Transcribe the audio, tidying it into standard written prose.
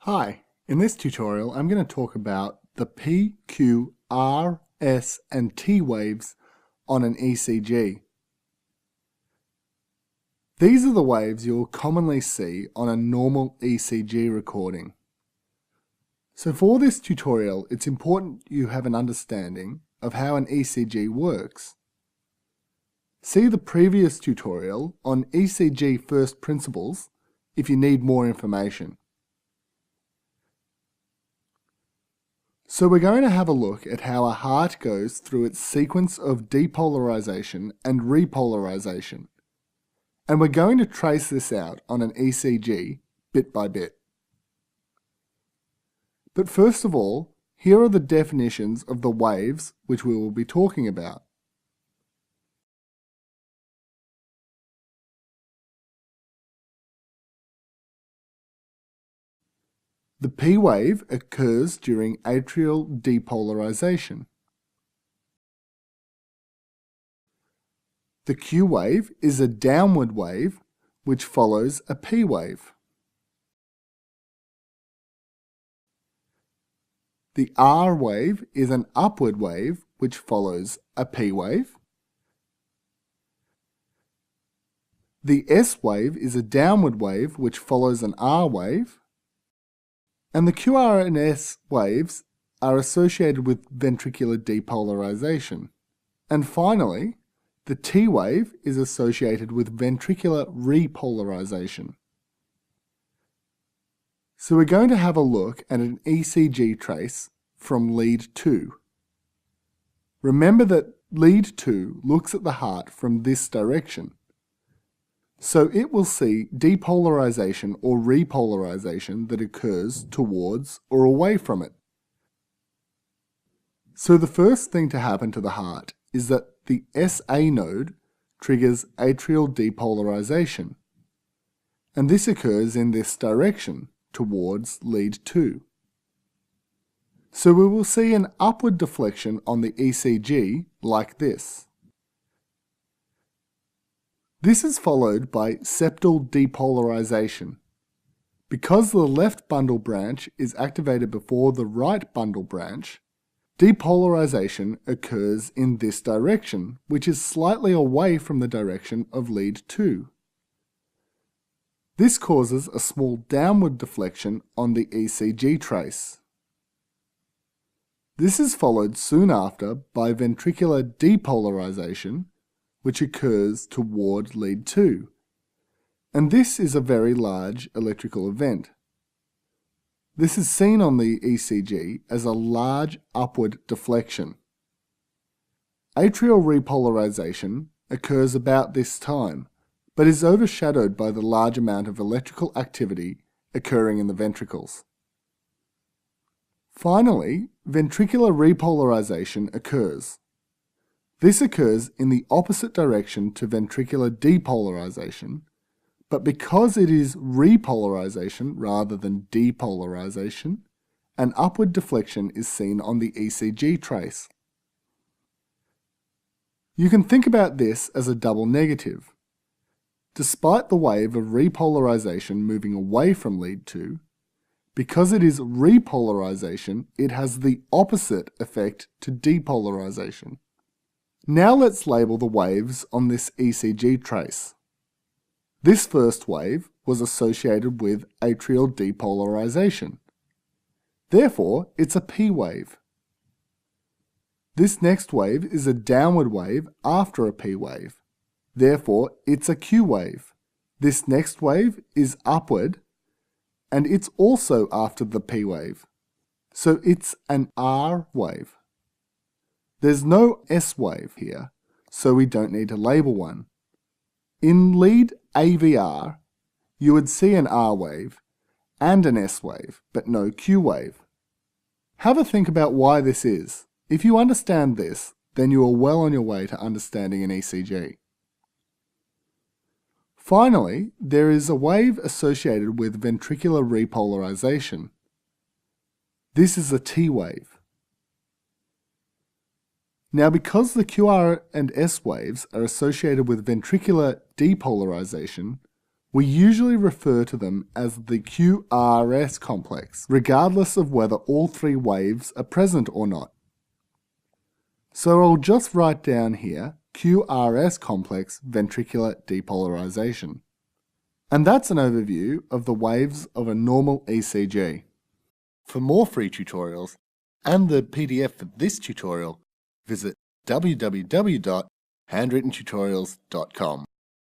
Hi, in this tutorial I'm going to talk about the P, Q, R, S and T waves on an ECG. These are the waves you'll commonly see on a normal ECG recording. So for this tutorial it's important you have an understanding of how an ECG works. See the previous tutorial on ECG first principles if you need more information. So we're going to have a look at how a heart goes through its sequence of depolarization and repolarization. And we're going to trace this out on an ECG bit by bit. But first of all, here are the definitions of the waves which we will be talking about. The P wave occurs during atrial depolarization. The Q wave is a downward wave which follows a P wave. The R wave is an upward wave which follows a P wave. The S wave is a downward wave which follows an R wave. And the QR and S waves are associated with ventricular depolarization. And finally, the T wave is associated with ventricular repolarization. So we're going to have a look at an ECG trace from lead 2. Remember that lead 2 looks at the heart from this direction. So it will see depolarization or repolarization that occurs towards or away from it. So the first thing to happen to the heart is that the SA node triggers atrial depolarization. And this occurs in this direction, towards lead 2. So we will see an upward deflection on the ECG like this. This is followed by septal depolarization. Because the left bundle branch is activated before the right bundle branch, depolarization occurs in this direction, which is slightly away from the direction of lead 2. This causes a small downward deflection on the ECG trace. This is followed soon after by ventricular depolarization, which occurs toward lead 2. And this is a very large electrical event. This is seen on the ECG as a large upward deflection. Atrial repolarization occurs about this time, but is overshadowed by the large amount of electrical activity occurring in the ventricles. Finally, ventricular repolarization occurs. This occurs in the opposite direction to ventricular depolarization, but because it is repolarization rather than depolarization, an upward deflection is seen on the ECG trace. You can think about this as a double negative. Despite the wave of repolarization moving away from lead 2, because it is repolarization, it has the opposite effect to depolarization. Now let's label the waves on this ECG trace. This first wave was associated with atrial depolarization. Therefore, it's a P wave. This next wave is a downward wave after a P wave. Therefore, it's a Q wave. This next wave is upward, and it's also after the P wave. So it's an R wave. There's no S wave here, so we don't need to label one. In lead AVR, you would see an R wave and an S wave, but no Q wave. Have a think about why this is. If you understand this, then you are well on your way to understanding an ECG. Finally, there is a wave associated with ventricular repolarization. This is a T wave. Now, because the QR and S waves are associated with ventricular depolarization, We usually refer to them as the QRS complex, regardless of whether all three waves are present or not. So I'll just write down here QRS complex ventricular depolarization. And that's an overview of the waves of a normal ECG. For more free tutorials and the PDF for this tutorial, visit www.handwrittentutorials.com.